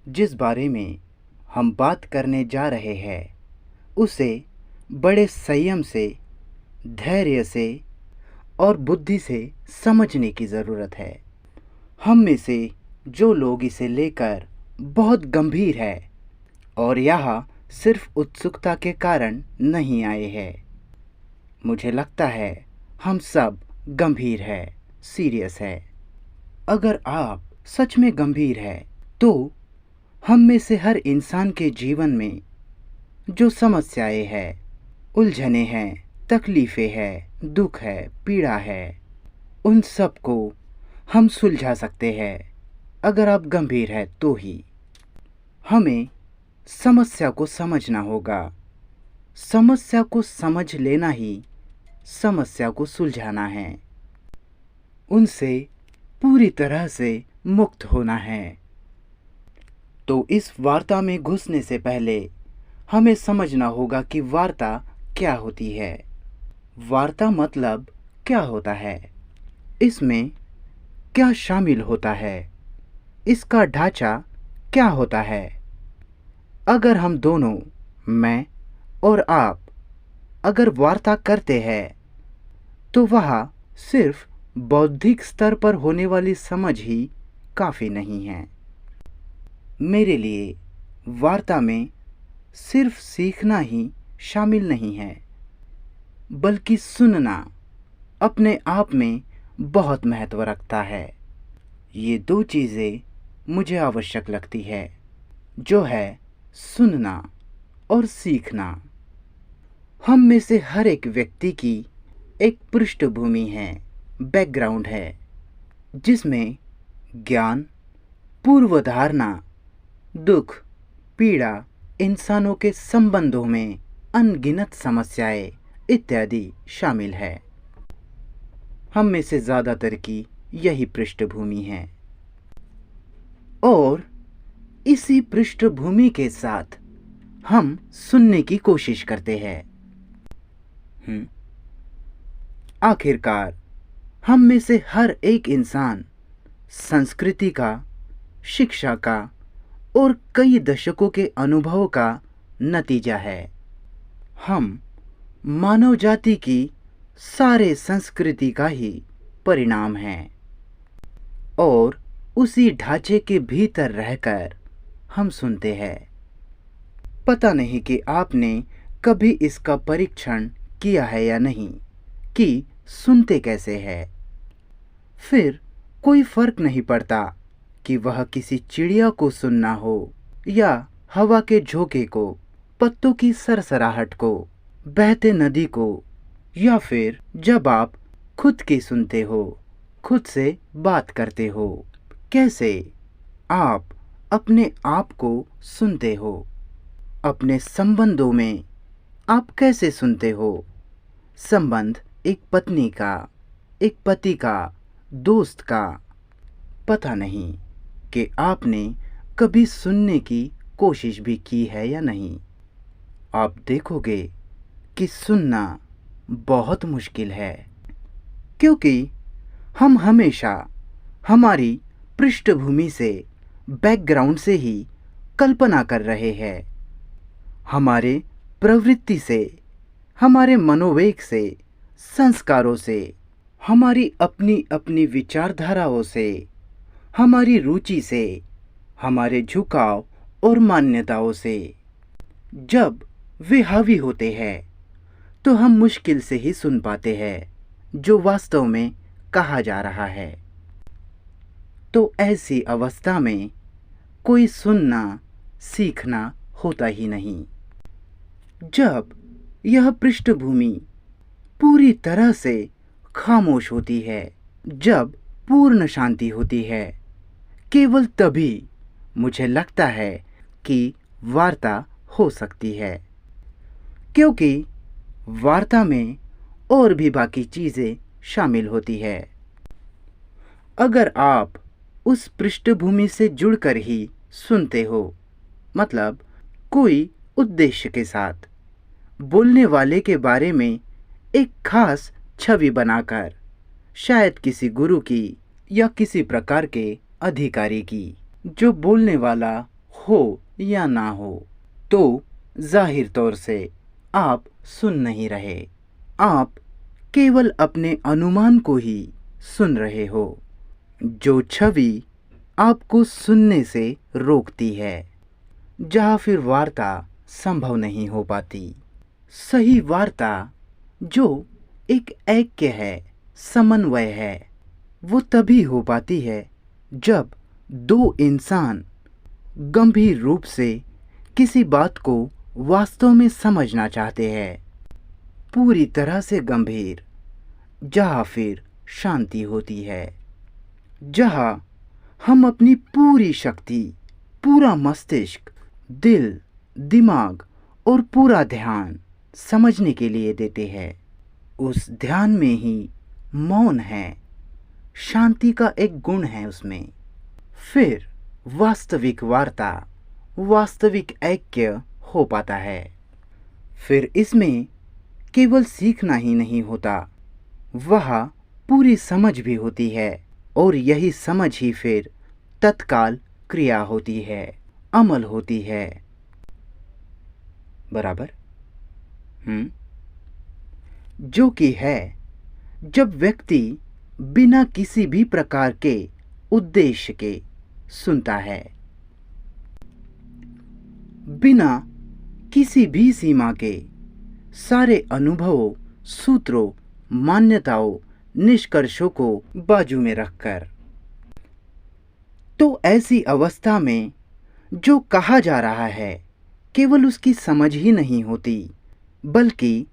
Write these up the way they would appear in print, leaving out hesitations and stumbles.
जिस बारे में हम बात करने जा रहे हैं उसे बड़े संयम से, धैर्य से और बुद्धि से समझने की ज़रूरत है। हम में से जो लोग इसे लेकर बहुत गंभीर है और यहाँ सिर्फ उत्सुकता के कारण नहीं आए हैं, मुझे लगता है हम सब गंभीर है, सीरियस है। अगर आप सच में गंभीर है तो हम में से हर इंसान के जीवन में जो समस्याएं हैं, उलझने हैं, तकलीफ़ें हैं, दुख है, पीड़ा है, उन सब को हम सुलझा सकते हैं अगर आप गंभीर है तो ही। हमें समस्या को समझना होगा। समस्या को समझ लेना ही समस्या को सुलझाना है। उनसे पूरी तरह से मुक्त होना है। तो इस वार्ता में घुसने से पहले हमें समझना होगा कि वार्ता क्या होती है। वार्ता मतलब क्या होता है, इसमें क्या शामिल होता है, इसका ढांचा क्या होता है। अगर हम दोनों, मैं और आप, अगर वार्ता करते हैं तो वह सिर्फ बौद्धिक स्तर पर होने वाली समझ ही काफ़ी नहीं है। मेरे लिए वार्ता में सिर्फ सीखना ही शामिल नहीं है, बल्कि सुनना अपने आप में बहुत महत्व रखता है। ये दो चीज़ें मुझे आवश्यक लगती है, जो है सुनना और सीखना। हम में से हर एक व्यक्ति की एक पृष्ठभूमि है, बैकग्राउंड है, जिसमें ज्ञान, पूर्वधारणा, दुख, पीड़ा, इंसानों के संबंधों में अनगिनत समस्याएं इत्यादि शामिल है। हम में से ज़्यादातर की यही पृष्ठभूमि है और इसी पृष्ठभूमि के साथ हम सुनने की कोशिश करते हैं। आखिरकार हम में से हर एक इंसान संस्कृति का, शिक्षा का और कई दशकों के अनुभव का नतीजा है। हम मानव जाति की सारे संस्कृति का ही परिणाम हैं और उसी ढांचे के भीतर रहकर हम सुनते हैं। पता नहीं कि आपने कभी इसका परीक्षण किया है या नहीं कि सुनते कैसे है। फिर कोई फर्क नहीं पड़ता कि वह किसी चिड़िया को सुनना हो या हवा के झोंके को, पत्तों की सरसराहट को, बहते नदी को, या फिर जब आप खुद की सुनते हो, खुद से बात करते हो। कैसे आप अपने आप को सुनते हो, अपने संबंधों में आप कैसे सुनते हो। संबंध एक पत्नी का, एक पति का, दोस्त का। पता नहीं कि आपने कभी सुनने की कोशिश भी की है या नहीं। आप देखोगे कि सुनना बहुत मुश्किल है, क्योंकि हम हमेशा हमारी पृष्ठभूमि से, बैकग्राउंड से ही कल्पना कर रहे हैं। हमारे प्रवृत्ति से, हमारे मनोवेग से, संस्कारों से, हमारी अपनी अपनी विचारधाराओं से, हमारी रुचि से, हमारे झुकाव और मान्यताओं से। जब वे हावी होते हैं तो हम मुश्किल से ही सुन पाते हैं जो वास्तव में कहा जा रहा है। तो ऐसी अवस्था में कोई सुनना, सीखना होता ही नहीं। जब यह पृष्ठभूमि पूरी तरह से खामोश होती है, जब पूर्ण शांति होती है, केवल तभी मुझे लगता है कि वार्ता हो सकती है। क्योंकि वार्ता में और भी बाकी चीज़ें शामिल होती है। अगर आप उस पृष्ठभूमि से जुड़कर ही सुनते हो, मतलब कोई उद्देश्य के साथ, बोलने वाले के बारे में एक खास छवि बनाकर, शायद किसी गुरु की या किसी प्रकार के अधिकारी की, जो बोलने वाला हो या ना हो, तो जाहिर तौर से आप सुन नहीं रहे। आप केवल अपने अनुमान को ही सुन रहे हो, जो छवि आपको सुनने से रोकती है, जहाँ फिर वार्ता संभव नहीं हो पाती। सही वार्ता जो एक ऐक्य है, समन्वय है, वो तभी हो पाती है जब दो इंसान गंभीर रूप से किसी बात को वास्तव में समझना चाहते हैं, पूरी तरह से गंभीर, जहाँ फिर शांति होती है, जहाँ हम अपनी पूरी शक्ति, पूरा मस्तिष्क, दिल, दिमाग और पूरा ध्यान समझने के लिए देते हैं। उस ध्यान में ही मौन है, शांति का एक गुण है उसमें। फिर वास्तविक वार्ता, वास्तविक ऐक्य हो पाता है। फिर इसमें केवल सीखना ही नहीं होता, वह पूरी समझ भी होती है, और यही समझ ही फिर तत्काल क्रिया होती है, अमल होती है। बराबर? जो कि है जब व्यक्ति बिना किसी भी प्रकार के उद्देश्य के सुनता है, बिना किसी भी सीमा के, सारे अनुभवों, सूत्रों, मान्यताओं, निष्कर्षों को बाजू में रखकर। तो ऐसी अवस्था में जो कहा जा रहा है केवल उसकी समझ ही नहीं होती, बल्कि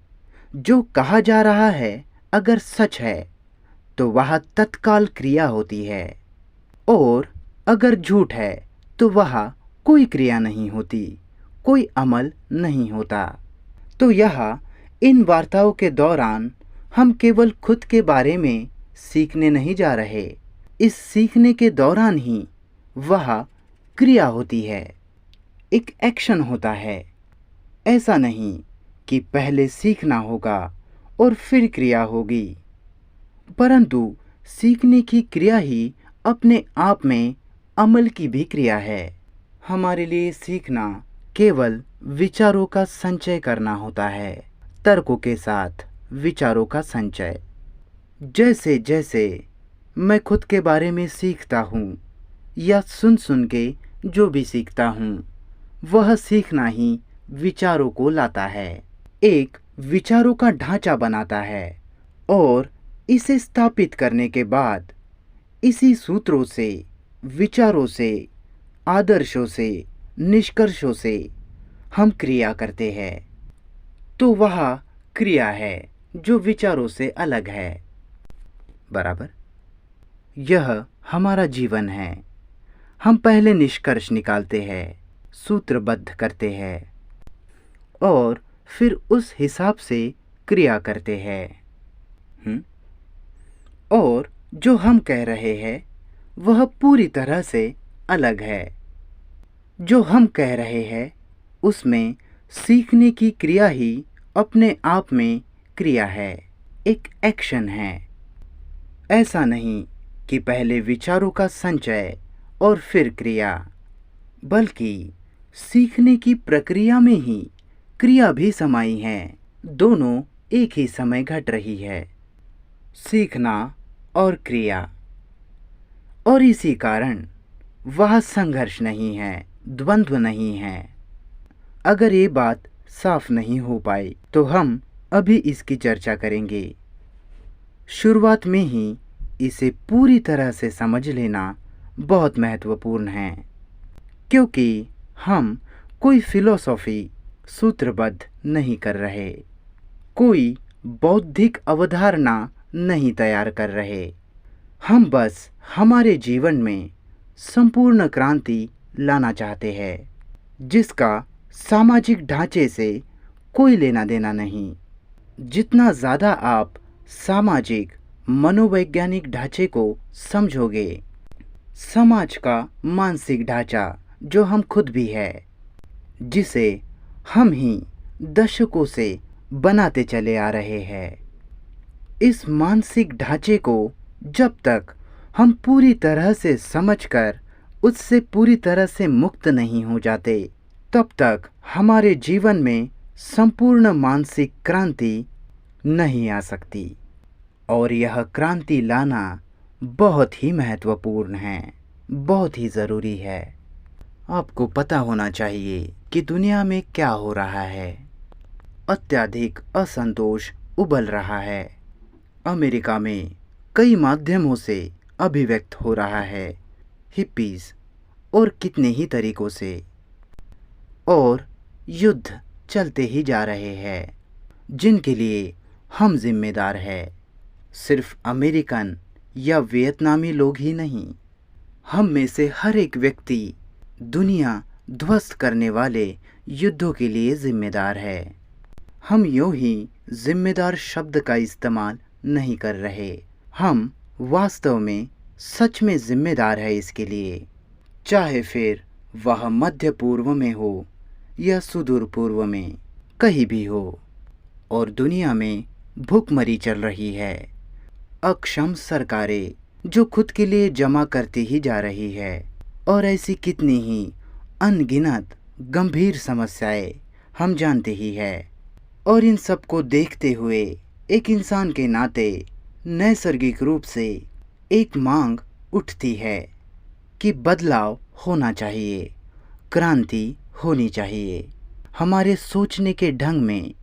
जो कहा जा रहा है अगर सच है तो वह तत्काल क्रिया होती है, और अगर झूठ है तो वह कोई क्रिया नहीं होती, कोई अमल नहीं होता। तो यह इन वार्ताओं के दौरान हम केवल खुद के बारे में सीखने नहीं जा रहे, इस सीखने के दौरान ही वह क्रिया होती है, एक एक्शन होता है। ऐसा नहीं कि पहले सीखना होगा और फिर क्रिया होगी, परंतु सीखने की क्रिया ही अपने आप में अमल की भी क्रिया है। हमारे लिए सीखना केवल विचारों का संचय करना होता है, तर्कों के साथ विचारों का संचय। जैसे जैसे मैं खुद के बारे में सीखता हूँ या सुन सुन के जो भी सीखता हूँ, वह सीखना ही विचारों को लाता है, एक विचारों का ढांचा बनाता है, और इसे स्थापित करने के बाद इसी सूत्रों से, विचारों से, आदर्शों से, निष्कर्षों से हम क्रिया करते हैं। तो वह क्रिया है जो विचारों से अलग है। बराबर? यह हमारा जीवन है। हम पहले निष्कर्ष निकालते हैं, सूत्रबद्ध करते हैं, और फिर उस हिसाब से क्रिया करते हैं। और जो हम कह रहे हैं वह पूरी तरह से अलग है। जो हम कह रहे हैं उसमें सीखने की क्रिया ही अपने आप में क्रिया है, एक एक्शन है। ऐसा नहीं कि पहले विचारों का संचय और फिर क्रिया, बल्कि सीखने की प्रक्रिया में ही क्रिया भी समाई है। दोनों एक ही समय घट रही है, सीखना और क्रिया। और इसी कारण वह संघर्ष नहीं है, द्वंद्व नहीं है। अगर ये बात साफ नहीं हो पाई तो हम अभी इसकी चर्चा करेंगे। शुरुआत में ही इसे पूरी तरह से समझ लेना बहुत महत्वपूर्ण है, क्योंकि हम कोई फिलॉसफी सूत्रबद्ध नहीं कर रहे, कोई बौद्धिक अवधारणा नहीं तैयार कर रहे। हम बस हमारे जीवन में संपूर्ण क्रांति लाना चाहते हैं, जिसका सामाजिक ढांचे से कोई लेना देना नहीं। जितना ज़्यादा आप सामाजिक मनोवैज्ञानिक ढांचे को समझोगे, समाज का मानसिक ढांचा जो हम खुद भी है, जिसे हम ही दशकों से बनाते चले आ रहे हैं, इस मानसिक ढांचे को जब तक हम पूरी तरह से समझकर उससे पूरी तरह से मुक्त नहीं हो जाते, तब तक हमारे जीवन में संपूर्ण मानसिक क्रांति नहीं आ सकती। और यह क्रांति लाना बहुत ही महत्वपूर्ण है, बहुत ही ज़रूरी है। आपको पता होना चाहिए कि दुनिया में क्या हो रहा है। अत्यधिक असंतोष उबल रहा है। अमेरिका में कई माध्यमों से अभिव्यक्त हो रहा है, हिप्पीज और कितने ही तरीकों से। और युद्ध चलते ही जा रहे हैं जिनके लिए हम जिम्मेदार हैं। सिर्फ अमेरिकन या वियतनामी लोग ही नहीं, हम में से हर एक व्यक्ति दुनिया ध्वस्त करने वाले युद्धों के लिए जिम्मेदार है। हम यूं ही जिम्मेदार शब्द का इस्तेमाल नहीं कर रहे, हम वास्तव में सच में जिम्मेदार है इसके लिए। चाहे फिर वह मध्य पूर्व में हो या सुदूर पूर्व में, कहीं भी हो। और दुनिया में भूखमरी चल रही है। अक्षम सरकारें जो खुद के लिए जमा करती ही जा रही है, और ऐसी कितनी ही अनगिनत गंभीर समस्याएं हम जानते ही है। और इन सब को देखते हुए एक इंसान के नाते नैसर्गिक रूप से एक मांग उठती है कि बदलाव होना चाहिए, क्रांति होनी चाहिए। हमारे सोचने के ढंग में,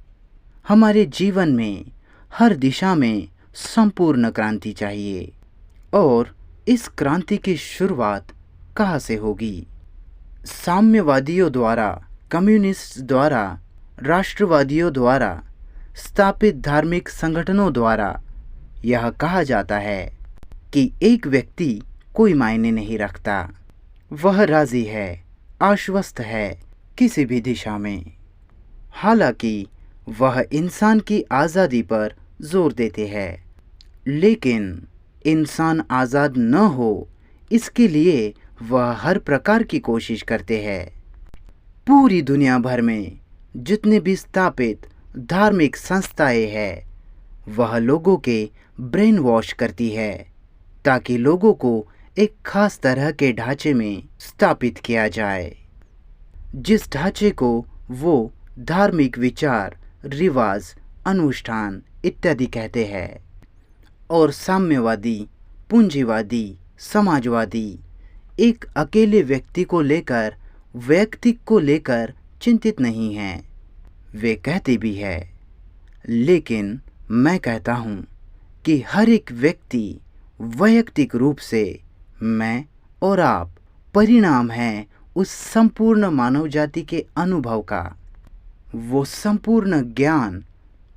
हमारे जीवन में, हर दिशा में संपूर्ण क्रांति चाहिए। और इस क्रांति की शुरुआत कहाँ से होगी? साम्यवादियों द्वारा, कम्युनिस्ट द्वारा, राष्ट्रवादियों द्वारा स्थापित धार्मिक संगठनों द्वारा यह कहा जाता है कि एक व्यक्ति कोई मायने नहीं रखता, वह राजी है, आश्वस्त है किसी भी दिशा में। हालांकि वह इंसान की आज़ादी पर जोर देते हैं, लेकिन इंसान आज़ाद न हो इसके लिए वह हर प्रकार की कोशिश करते हैं। पूरी दुनिया भर में जितने भी स्थापित धार्मिक संस्थाएं हैं, वह लोगों के ब्रेन वॉश करती है ताकि लोगों को एक खास तरह के ढांचे में स्थापित किया जाए, जिस ढांचे को वो धार्मिक विचार, रिवाज, अनुष्ठान इत्यादि कहते हैं। और साम्यवादी, पूंजीवादी, समाजवादी एक अकेले व्यक्ति को लेकर, व्यक्ति को लेकर चिंतित नहीं हैं। वे कहते भी है, लेकिन मैं कहता हूँ कि हर एक व्यक्ति वैयक्तिक रूप से, मैं और आप परिणाम हैं उस संपूर्ण मानव जाति के अनुभव का। वो संपूर्ण ज्ञान,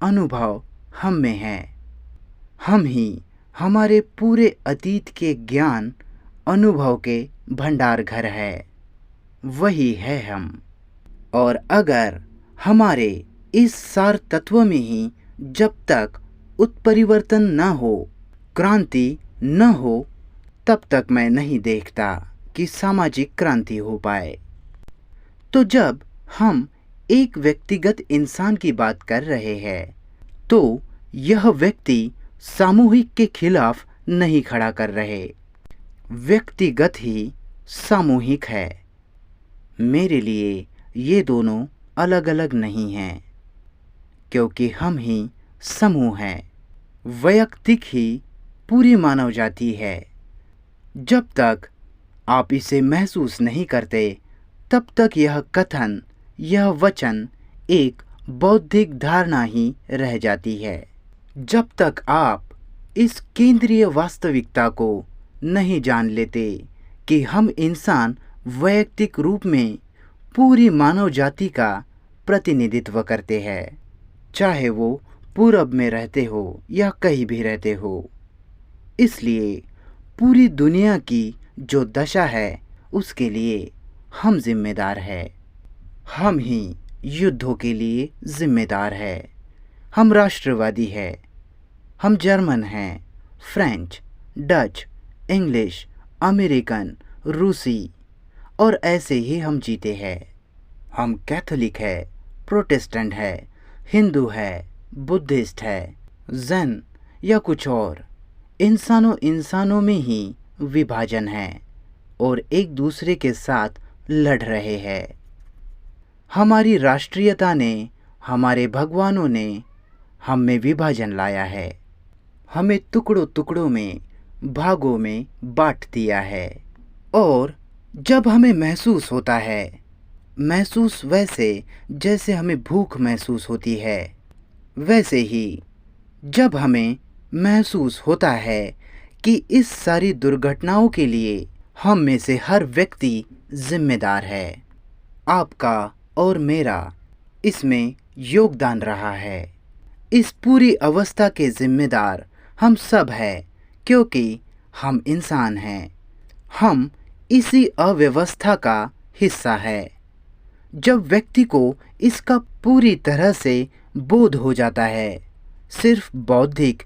अनुभव हम में है। हम ही हमारे पूरे अतीत के ज्ञान, अनुभव के भंडार घर है, वही है हम। और अगर हमारे इस सार तत्व में ही जब तक उत्परिवर्तन न हो, क्रांति न हो, तब तक मैं नहीं देखता कि सामाजिक क्रांति हो पाए। तो जब हम एक व्यक्तिगत इंसान की बात कर रहे हैं, तो यह व्यक्ति सामूहिक के खिलाफ नहीं खड़ा कर रहे, व्यक्तिगत ही सामूहिक है। मेरे लिए ये दोनों अलग अलग नहीं हैं, क्योंकि हम ही समूह हैं, वैयक्तिक ही पूरी मानव जाति है। जब तक आप इसे महसूस नहीं करते, तब तक यह कथन, यह वचन एक बौद्धिक धारणा ही रह जाती है। जब तक आप इस केंद्रीय वास्तविकता को नहीं जान लेते कि हम इंसान वैयक्तिक रूप में पूरी मानव जाति का प्रतिनिधित्व करते हैं, चाहे वो पूरब में रहते हो या कहीं भी रहते हो। इसलिए पूरी दुनिया की जो दशा है उसके लिए हम जिम्मेदार हैं। हम ही युद्धों के लिए जिम्मेदार है। हम राष्ट्रवादी हैं, हम जर्मन हैं, फ्रेंच, डच, इंग्लिश, अमेरिकन, रूसी और ऐसे ही हम जीते हैं। हम कैथोलिक है, प्रोटेस्टेंट है, हिंदू है, बुद्धिस्ट है, जैन या कुछ और। इंसानों में ही विभाजन है, और एक दूसरे के साथ लड़ रहे हैं। हमारी राष्ट्रीयता ने, हमारे भगवानों ने हम में विभाजन लाया है, हमें टुकड़ों टुकड़ों में, भागों में बांट दिया है। और जब हमें महसूस होता है, महसूस वैसे जैसे हमें भूख महसूस होती है, वैसे ही जब हमें महसूस होता है कि इस सारी दुर्घटनाओं के लिए हम में से हर व्यक्ति जिम्मेदार है, आपका और मेरा इसमें योगदान रहा है। इस पूरी अवस्था के जिम्मेदार हम सब हैं, क्योंकि हम इंसान हैं। हम इसी अव्यवस्था का हिस्सा है। जब व्यक्ति को इसका पूरी तरह से बोध हो जाता है, सिर्फ बौद्धिक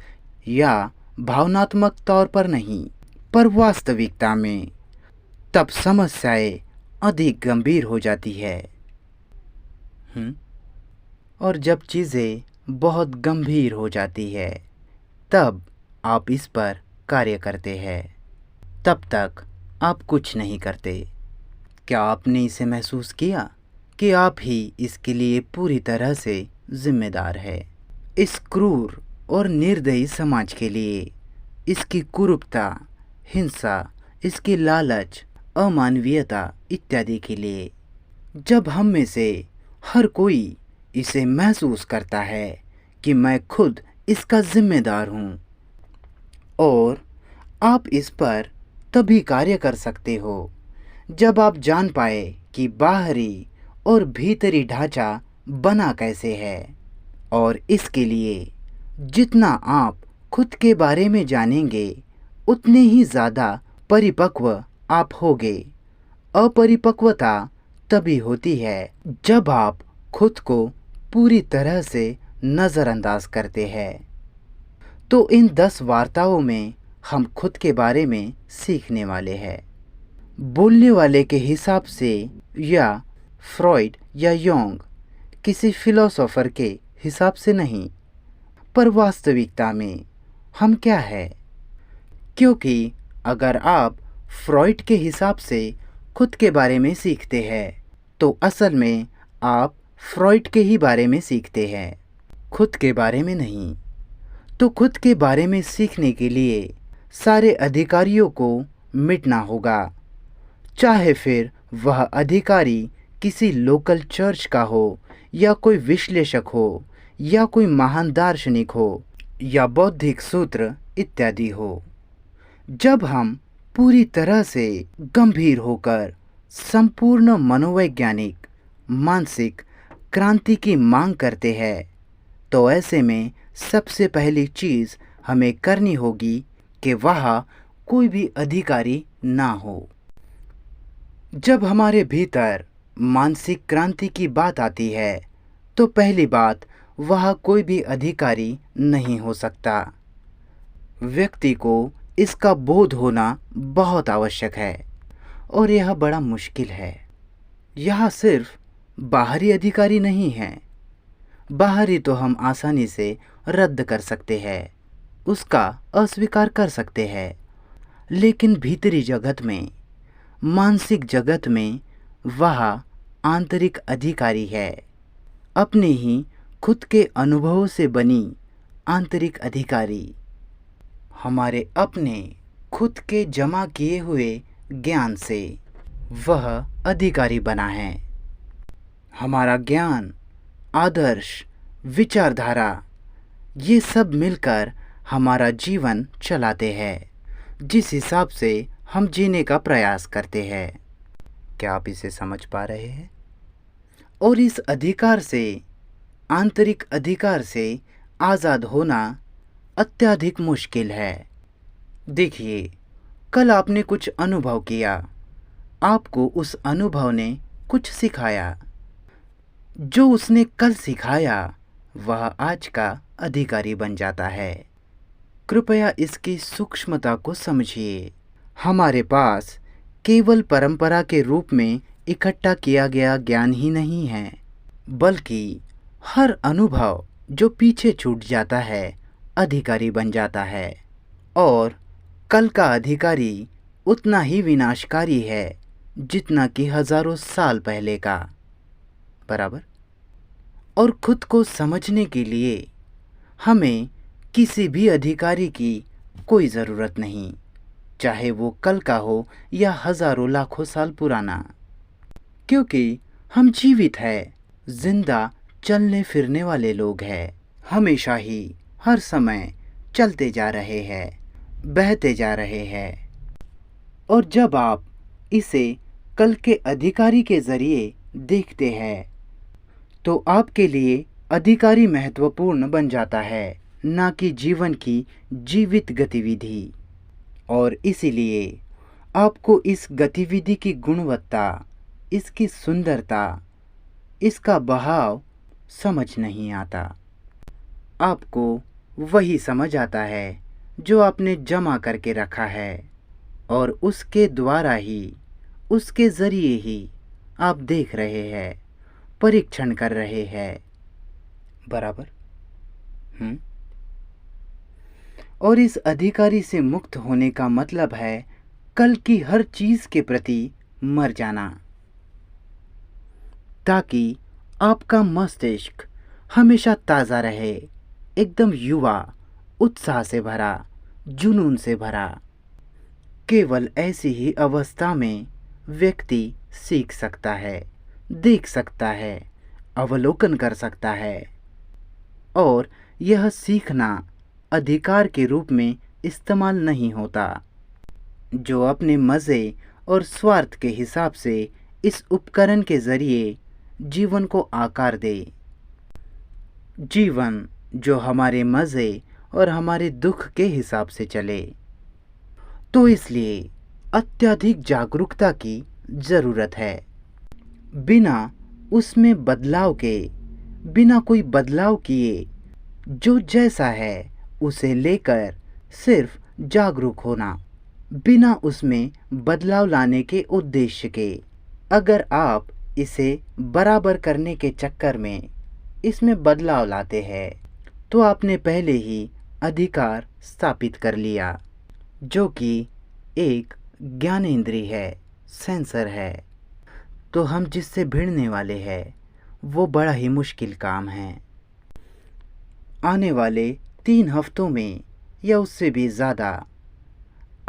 या भावनात्मक तौर पर नहीं, पर वास्तविकता में, तब समस्याएं अधिक गंभीर हो जाती है। और जब चीज़ें बहुत गंभीर हो जाती है, तब आप इस पर कार्य करते हैं। तब तक आप कुछ नहीं करते। क्या आपने इसे महसूस किया कि आप ही इसके लिए पूरी तरह से जिम्मेदार है? इस क्रूर और निर्दयी समाज के लिए, इसकी कुरूपता, हिंसा, इसकी लालच, अमानवीयता इत्यादि के लिए। जब हम में से हर कोई इसे महसूस करता है कि मैं खुद इसका जिम्मेदार हूँ, और आप इस पर तभी कार्य कर सकते हो जब आप जान पाए कि बाहरी और भीतरी ढांचा बना कैसे है। और इसके लिए जितना आप खुद के बारे में जानेंगे, उतने ही ज़्यादा परिपक्व आप होगे। अपरिपक्वता तभी होती है जब आप खुद को पूरी तरह से नज़रअंदाज करते हैं। तो इन 10 वार्ताओं में हम खुद के बारे में सीखने वाले हैं, बोलने वाले के हिसाब से, या फ्रॉइड या योंग किसी फिलोसोफर के हिसाब से नहीं, पर वास्तविकता में हम क्या है। क्योंकि अगर आप फ्रॉइड के हिसाब से खुद के बारे में सीखते हैं, तो असल में आप फ्रॉइड के ही बारे में सीखते हैं, खुद के बारे में नहीं। तो खुद के बारे में सीखने के लिए सारे अधिकारियों को मिटना होगा, चाहे फिर वह अधिकारी किसी लोकल चर्च का हो, या कोई विश्लेषक हो, या कोई महान दार्शनिक हो, या बौद्धिक सूत्र इत्यादि हो। जब हम पूरी तरह से गंभीर होकर संपूर्ण मनोवैज्ञानिक मानसिक क्रांति की मांग करते हैं, तो ऐसे में सबसे पहली चीज़ हमें करनी होगी कि वहाँ कोई भी अधिकारी ना हो। जब हमारे भीतर मानसिक क्रांति की बात आती है, तो पहली बात, वहाँ कोई भी अधिकारी नहीं हो सकता। व्यक्ति को इसका बोध होना बहुत आवश्यक है, और यह बड़ा मुश्किल है। यहाँ सिर्फ बाहरी अधिकारी नहीं हैं। बाहरी तो हम आसानी से रद्द कर सकते हैं, उसका अस्वीकार कर सकते हैं, लेकिन भीतरी जगत में, मानसिक जगत में, वह आंतरिक अधिकारी है। अपने ही खुद के अनुभवों से बनी आंतरिक अधिकारी, हमारे अपने खुद के जमा किए हुए ज्ञान से वह अधिकारी बना है। हमारा ज्ञान, आदर्श, विचारधारा, ये सब मिलकर हमारा जीवन चलाते हैं, जिस हिसाब से हम जीने का प्रयास करते हैं। क्या आप इसे समझ पा रहे हैं? और इस अधिकार से, आंतरिक अधिकार से आज़ाद होना अत्यधिक मुश्किल है। देखिए, कल आपने कुछ अनुभव किया, आपको उस अनुभव ने कुछ सिखाया। जो उसने कल सिखाया, वह आज का अधिकारी बन जाता है। कृपया इसकी सूक्ष्मता को समझिए। हमारे पास केवल परंपरा के रूप में इकट्ठा किया गया ज्ञान ही नहीं है, बल्कि हर अनुभव जो पीछे छूट जाता है, अधिकारी बन जाता है। और कल का अधिकारी उतना ही विनाशकारी है जितना कि हजारों साल पहले का। बराबर। और खुद को समझने के लिए हमें किसी भी अधिकारी की कोई ज़रूरत नहीं, चाहे वो कल का हो या हजारों लाखों साल पुराना, क्योंकि हम जीवित हैं, जिंदा चलने फिरने वाले लोग हैं, हमेशा ही हर समय चलते जा रहे हैं, बहते जा रहे हैं। और जब आप इसे कल के अधिकारी के ज़रिए देखते हैं तो आपके लिए अधिकारी महत्वपूर्ण बन जाता है, ना कि जीवन की जीवित गतिविधि। और इसीलिए आपको इस गतिविधि की गुणवत्ता, इसकी सुंदरता, इसका बहाव समझ नहीं आता। आपको वही समझ आता है जो आपने जमा करके रखा है, और उसके द्वारा ही, उसके ज़रिए ही आप देख रहे हैं, परीक्षण कर रहे हैं। बराबर। और इस अधिकारी से मुक्त होने का मतलब है कल की हर चीज़ के प्रति मर जाना, ताकि आपका मस्तिष्क हमेशा ताज़ा रहे, एकदम युवा, उत्साह से भरा, जुनून से भरा। केवल ऐसी ही अवस्था में व्यक्ति सीख सकता है, देख सकता है, अवलोकन कर सकता है। और यह सीखना अधिकार के रूप में इस्तेमाल नहीं होता, जो अपने मज़े और स्वार्थ के हिसाब से इस उपकरण के ज़रिए जीवन को आकार दे। जीवन जो हमारे मज़े और हमारे दुख के हिसाब से चले। तो इसलिए अत्यधिक जागरूकता की ज़रूरत है। बिना उसमें बदलाव के, बिना कोई बदलाव किए, जो जैसा है उसे लेकर सिर्फ जागरूक होना, बिना उसमें बदलाव लाने के उद्देश्य के। अगर आप इसे बराबर करने के चक्कर में इसमें बदलाव लाते हैं तो आपने पहले ही अधिकार स्थापित कर लिया, जो कि एक ज्ञानेंद्रिय है, सेंसर है। तो हम जिससे भिड़ने वाले हैं वो बड़ा ही मुश्किल काम है। आने वाले 3 हफ्तों में या उससे भी ज़्यादा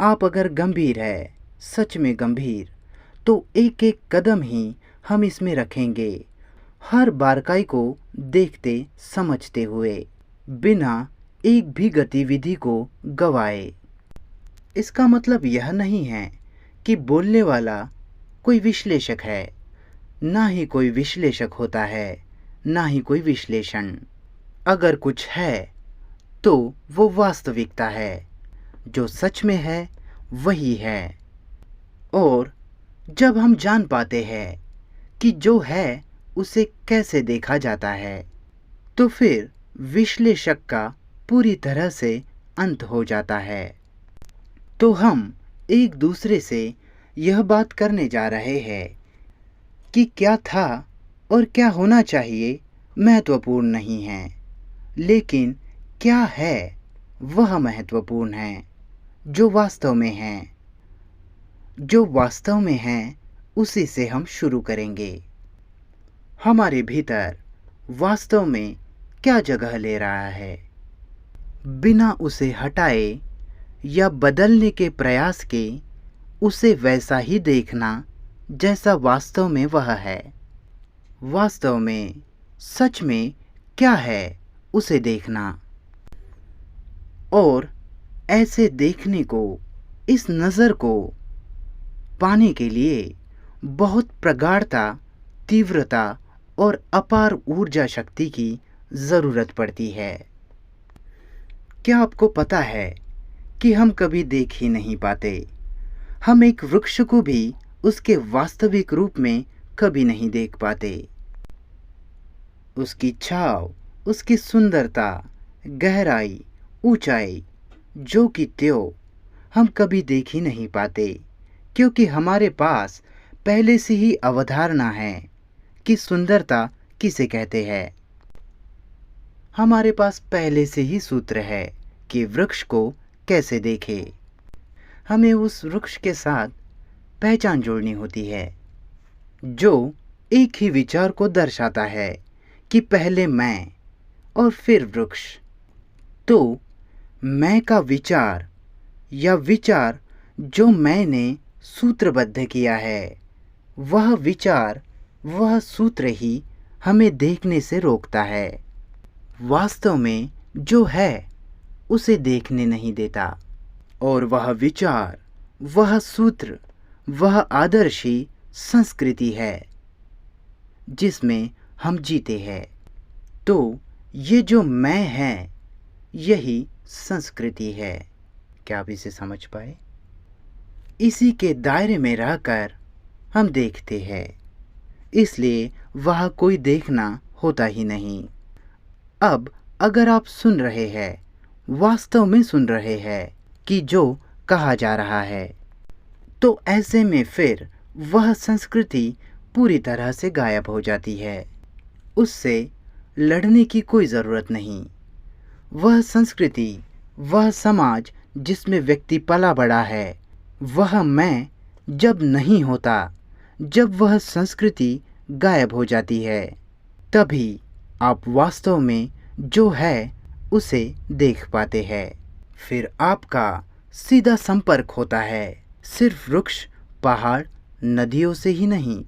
आप अगर गंभीर है, सच में गंभीर, तो एक एक कदम ही हम इसमें रखेंगे, हर बारकाई को देखते समझते हुए, बिना एक भी गतिविधि को गवाए। इसका मतलब यह नहीं है कि बोलने वाला कोई विश्लेषक है, ना ही कोई विश्लेषक होता है, ना ही कोई विश्लेषण। अगर कुछ है तो वो वास्तविकता है, जो सच में है वही है। और जब हम जान पाते हैं कि जो है उसे कैसे देखा जाता है, तो फिर विश्लेषक का पूरी तरह से अंत हो जाता है। तो हम एक दूसरे से यह बात करने जा रहे हैं कि क्या था और क्या होना चाहिए महत्वपूर्ण नहीं है, लेकिन क्या है वह महत्वपूर्ण है, जो वास्तव में है। जो वास्तव में है उसी से हम शुरू करेंगे। हमारे भीतर वास्तव में क्या जगह ले रहा है, बिना उसे हटाए या बदलने के प्रयास के उसे वैसा ही देखना जैसा वास्तव में वह है। वास्तव में, सच में क्या है उसे देखना। और ऐसे देखने को, इस नज़र को पाने के लिए बहुत प्रगाढ़ता, तीव्रता और अपार ऊर्जा शक्ति की ज़रूरत पड़ती है। क्या आपको पता है कि हम कभी देख ही नहीं पाते? हम एक वृक्ष को भी उसके वास्तविक रूप में कभी नहीं देख पाते। उसकी छाव, उसकी सुंदरता, गहराई, ऊंचाई, जो कि त्यों हम कभी देख ही नहीं पाते, क्योंकि हमारे पास पहले से ही अवधारणा है कि सुंदरता किसे कहते हैं। हमारे पास पहले से ही सूत्र है कि वृक्ष को कैसे देखें। हमें उस वृक्ष के साथ पहचान जोड़नी होती है जो एक ही विचार को दर्शाता है कि पहले मैं और फिर वृक्ष। तो मैं का विचार या विचार जो मैंने सूत्रबद्ध किया है, वह विचार, वह सूत्र ही हमें देखने से रोकता है। वास्तव में जो है उसे देखने नहीं देता। और वह विचार, वह सूत्र, वह आदर्श ही संस्कृति है जिसमें हम जीते हैं। तो ये जो मैं है, यही संस्कृति है। क्या आप इसे समझ पाए? इसी के दायरे में रहकर हम देखते हैं, इसलिए वह कोई देखना होता ही नहीं। अब अगर आप सुन रहे हैं, वास्तव में सुन रहे हैं कि जो कहा जा रहा है, तो ऐसे में फिर वह संस्कृति पूरी तरह से गायब हो जाती है। उससे लड़ने की कोई ज़रूरत नहीं। वह संस्कृति, वह समाज जिसमें व्यक्ति पला बड़ा है, वह मैं जब नहीं होता, जब वह संस्कृति गायब हो जाती है, तभी आप वास्तव में जो है उसे देख पाते हैं। फिर आपका सीधा संपर्क होता है, सिर्फ वृक्ष, पहाड़, नदियों से ही नहीं,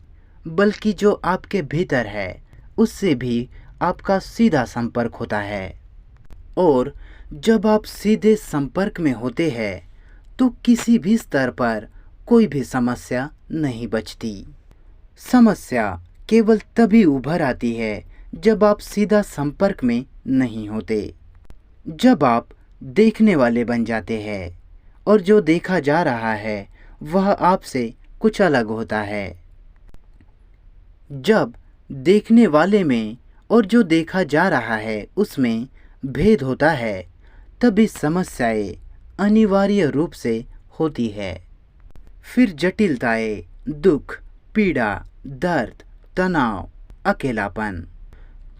बल्कि जो आपके भीतर है उससे भी आपका सीधा संपर्क होता है। और जब आप सीधे संपर्क में होते हैं तो किसी भी स्तर पर कोई भी समस्या नहीं बचती। समस्या केवल तभी उभर आती है जब आप सीधा संपर्क में नहीं होते, जब आप देखने वाले बन जाते हैं और जो देखा जा रहा है वह आपसे कुछ अलग होता है। जब देखने वाले में और जो देखा जा रहा है उसमें भेद होता है, तभी समस्याएं अनिवार्य रूप से होती है। फिर जटिलताएं, दुख, पीड़ा, दर्द, तनाव, अकेलापन।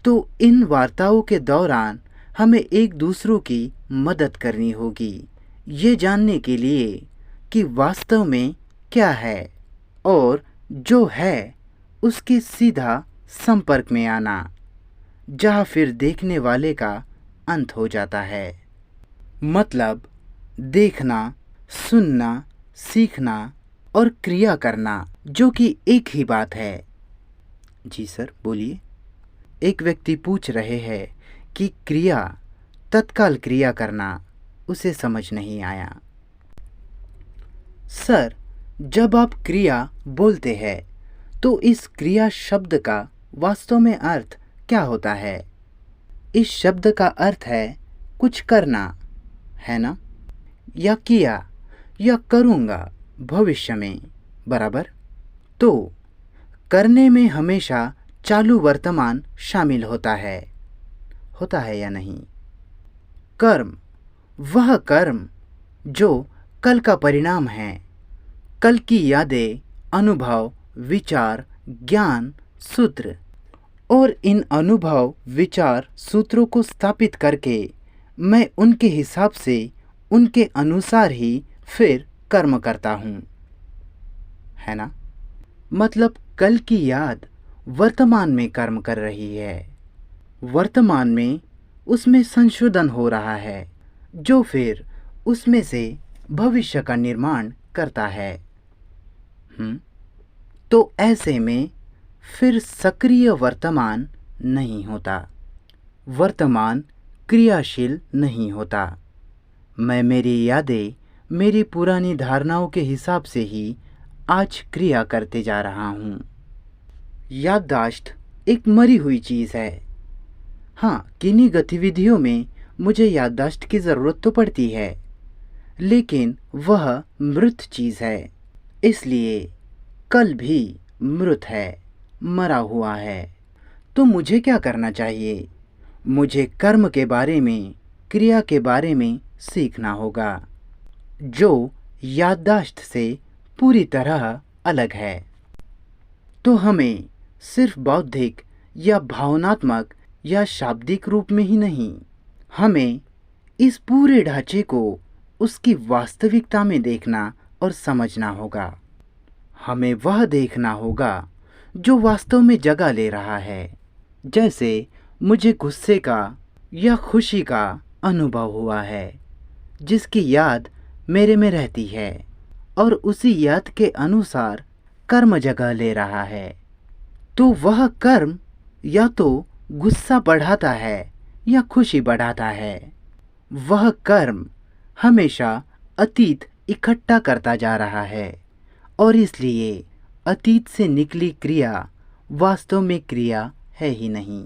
तो इन वार्ताओं के दौरान हमें एक दूसरों की मदद करनी होगी, ये जानने के लिए कि वास्तव में क्या है, और जो है उसके सीधा संपर्क में आना, जहाँ फिर देखने वाले का अंत हो जाता है। मतलब देखना, सुनना, सीखना और क्रिया करना, जो कि एक ही बात है। जी सर, बोलिए। एक व्यक्ति पूछ रहे हैं कि क्रिया, तत्काल क्रिया करना उसे समझ नहीं आया। सर, जब आप क्रिया बोलते हैं तो इस क्रिया शब्द का वास्तव में अर्थ क्या होता है? इस शब्द का अर्थ है कुछ करना, है ना? या किया, या करूँगा भविष्य में, बराबर? तो करने में हमेशा चालू वर्तमान शामिल होता है या नहीं? कर्म, वह कर्म जो कल का परिणाम है, कल की यादें, अनुभव, विचार, ज्ञान, सूत्र। और इन अनुभव, विचार, सूत्रों को स्थापित करके मैं उनके हिसाब से, उनके अनुसार ही फिर कर्म करता हूँ, है ना? मतलब कल की याद वर्तमान में कर्म कर रही है, वर्तमान में उसमें संशोधन हो रहा है, जो फिर उसमें से भविष्य का निर्माण करता है। तो ऐसे में फिर सक्रिय वर्तमान नहीं होता, वर्तमान क्रियाशील नहीं होता। मैं मेरी यादें, मेरी पुरानी धारणाओं के हिसाब से ही आज क्रिया करते जा रहा हूँ। याददाश्त एक मरी हुई चीज़ है। हाँ, किन्हीं गतिविधियों में मुझे याददाश्त की ज़रूरत तो पड़ती है, लेकिन वह मृत चीज़ है, इसलिए कल भी मृत है, मरा हुआ है। तो मुझे क्या करना चाहिए? मुझे कर्म के बारे में, क्रिया के बारे में सीखना होगा, जो याददाश्त से पूरी तरह अलग है। तो हमें सिर्फ बौद्धिक या भावनात्मक या शाब्दिक रूप में ही नहीं, हमें इस पूरे ढांचे को उसकी वास्तविकता में देखना और समझना होगा। हमें वह देखना होगा जो वास्तव में जगह ले रहा है। जैसे मुझे गुस्से का या खुशी का अनुभव हुआ है, जिसकी याद मेरे में रहती है और उसी याद के अनुसार कर्म जगह ले रहा है। तो वह कर्म या तो गुस्सा बढ़ाता है या खुशी बढ़ाता है। वह कर्म हमेशा अतीत इकट्ठा करता जा रहा है और इसलिए अतीत से निकली क्रिया वास्तव में क्रिया है ही नहीं।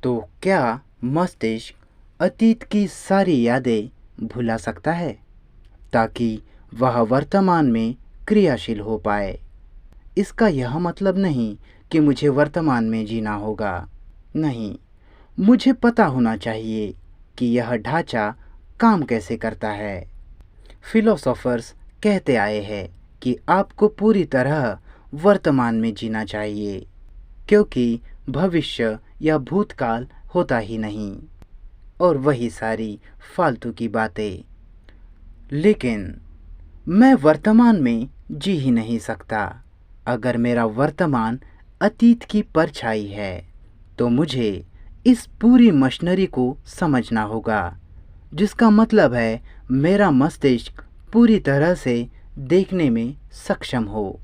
तो क्या मस्तिष्क अतीत की सारी यादें भुला सकता है ताकि वह वर्तमान में क्रियाशील हो पाए? इसका यह मतलब नहीं कि मुझे वर्तमान में जीना होगा। नहीं, मुझे पता होना चाहिए कि यह ढांचा काम कैसे करता है। फिलोसोफर्स कहते आए हैं कि आपको पूरी तरह वर्तमान में जीना चाहिए, क्योंकि भविष्य या भूतकाल होता ही नहीं और वही सारी फालतू की बातें। लेकिन मैं वर्तमान में जी ही नहीं सकता। अगर मेरा वर्तमान अतीत की परछाई है तो मुझे इस पूरी मशीनरी को समझना होगा, जिसका मतलब है मेरा मस्तिष्क पूरी तरह से देखने में सक्षम हो।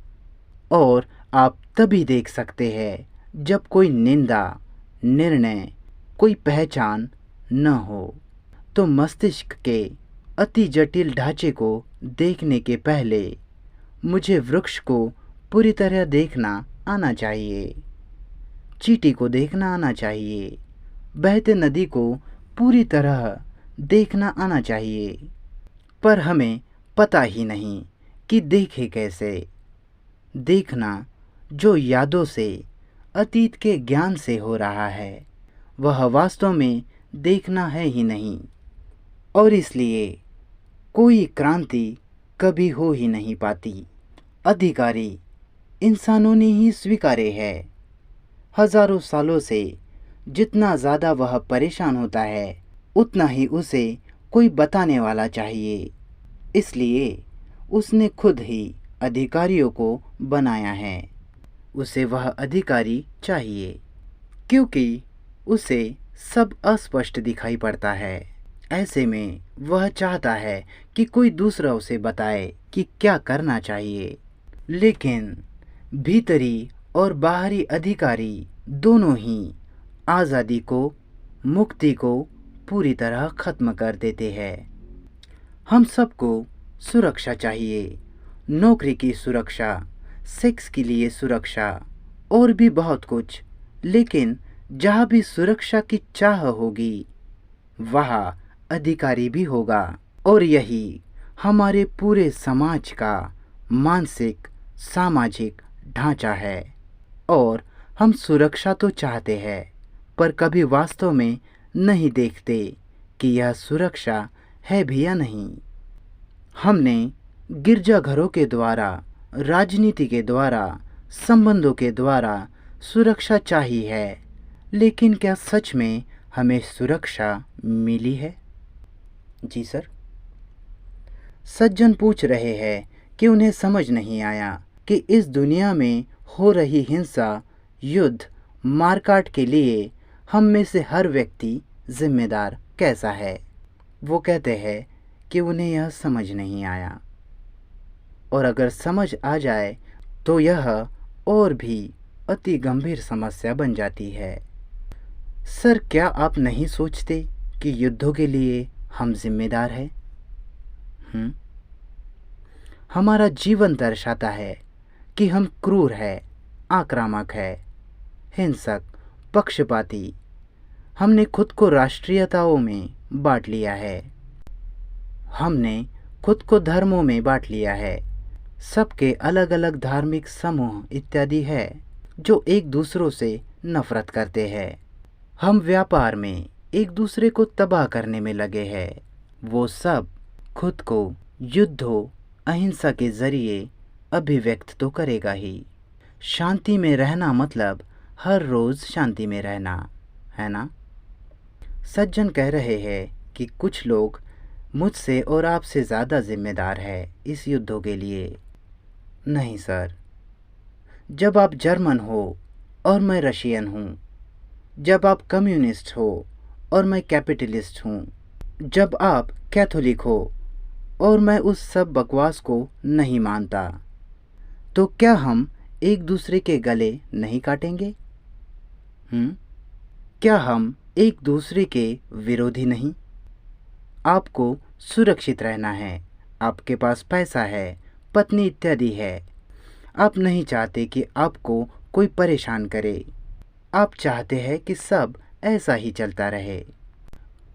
और आप तभी देख सकते हैं जब कोई निंदा, निर्णय, कोई पहचान न हो। तो मस्तिष्क के अति जटिल ढांचे को देखने के पहले मुझे वृक्ष को पूरी तरह देखना आना चाहिए, चींटी को देखना आना चाहिए, बहते नदी को पूरी तरह देखना आना चाहिए। पर हमें पता ही नहीं कि देखे कैसे। देखना जो यादों से, अतीत के ज्ञान से हो रहा है, वह वास्तव में देखना है ही नहीं। और इसलिए कोई क्रांति कभी हो ही नहीं पाती। अधिकारी इंसानों ने ही स्वीकारे है। हजारों सालों से जितना ज़्यादा वह परेशान होता है, उतना ही उसे कोई बताने वाला चाहिए। इसलिए उसने खुद ही अधिकारियों को बनाया है। उसे वह अधिकारी चाहिए, क्योंकि उसे सब अस्पष्ट दिखाई पड़ता है। ऐसे में वह चाहता है कि कोई दूसरा उसे बताए कि क्या करना चाहिए। लेकिन भीतरी और बाहरी अधिकारी दोनों ही आज़ादी को, मुक्ति को पूरी तरह खत्म कर देते हैं। हम सबको सुरक्षा चाहिए, नौकरी की सुरक्षा, सेक्स के लिए सुरक्षा और भी बहुत कुछ। लेकिन जहाँ भी सुरक्षा की चाह होगी, वहाँ अधिकारी भी होगा। और यही हमारे पूरे समाज का मानसिक, सामाजिक ढांचा है। और हम सुरक्षा तो चाहते हैं, पर कभी वास्तव में नहीं देखते कि यह सुरक्षा है भी या नहीं। हमने गिरजाघरों के द्वारा, राजनीति के द्वारा, संबंधों के द्वारा सुरक्षा चाही है, लेकिन क्या सच में हमें सुरक्षा मिली है? जी सर। सज्जन पूछ रहे हैं कि उन्हें समझ नहीं आया कि इस दुनिया में हो रही हिंसा, युद्ध, मारकाट के लिए हम में से हर व्यक्ति जिम्मेदार कैसा है। वो कहते हैं कि उन्हें यह समझ नहीं आया, और अगर समझ आ जाए तो यह और भी अति गंभीर समस्या बन जाती है। सर, क्या आप नहीं सोचते कि युद्धों के लिए हम जिम्मेदार हैं? हमारा जीवन दर्शाता है कि हम क्रूर है, आक्रामक है, हिंसक, पक्षपाती। हमने खुद को राष्ट्रीयताओं में बांट लिया है। हमने खुद को धर्मों में बांट लिया है। सबके अलग अलग धार्मिक समूह इत्यादि है जो एक दूसरों से नफरत करते हैं। हम व्यापार में एक दूसरे को तबाह करने में लगे हैं। वो सब खुद को युद्धों, अहिंसा के जरिए अभिव्यक्त तो करेगा ही। शांति में रहना मतलब हर रोज़ शांति में रहना, है ना? सज्जन कह रहे हैं कि कुछ लोग मुझसे और आपसे ज़्यादा जिम्मेदार है इस युद्धों के लिए। नहीं सर, जब आप जर्मन हो और मैं रशियन हूँ, जब आप कम्युनिस्ट हो और मैं कैपिटलिस्ट हूँ, जब आप कैथोलिक हो और मैं उस सब बकवास को नहीं मानता, तो क्या हम एक दूसरे के गले नहीं काटेंगे? क्या हम एक दूसरे के विरोधी नहीं? आपको सुरक्षित रहना है, आपके पास पैसा है, पत्नी इत्यादि है। आप नहीं चाहते कि आपको कोई परेशान करे। आप चाहते हैं कि सब ऐसा ही चलता रहे।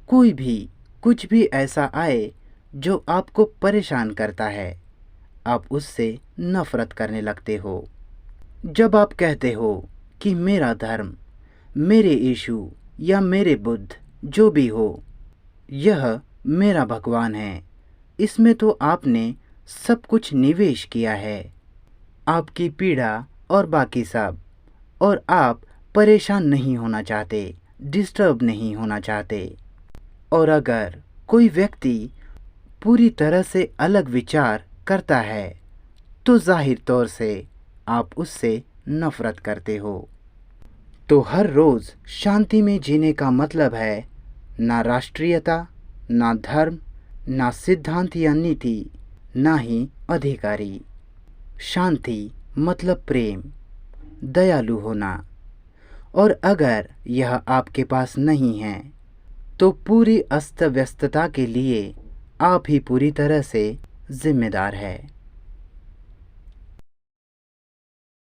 कोई भी कुछ भी ऐसा आए जो आपको परेशान करता है, आप उससे नफरत करने लगते हो। जब आप कहते हो कि मेरा धर्म, मेरे यीशु या मेरे बुद्ध जो भी हो, यह मेरा भगवान है, इसमें तो आपने सब कुछ निवेश किया है, आपकी पीड़ा और बाकी सब, और आप परेशान नहीं होना चाहते, डिस्टर्ब नहीं होना चाहते। और अगर कोई व्यक्ति पूरी तरह से अलग विचार करता है, तो जाहिर तौर से आप उससे नफरत करते हो। तो हर रोज़ शांति में जीने का मतलब है ना राष्ट्रीयता, ना धर्म, ना सिद्धांत या नीति, ना ही अधिकारी। शांति मतलब प्रेम, दयालु होना। और अगर यह आपके पास नहीं है, तो पूरी अस्त व्यस्तता के लिए आप ही पूरी तरह से जिम्मेदार है।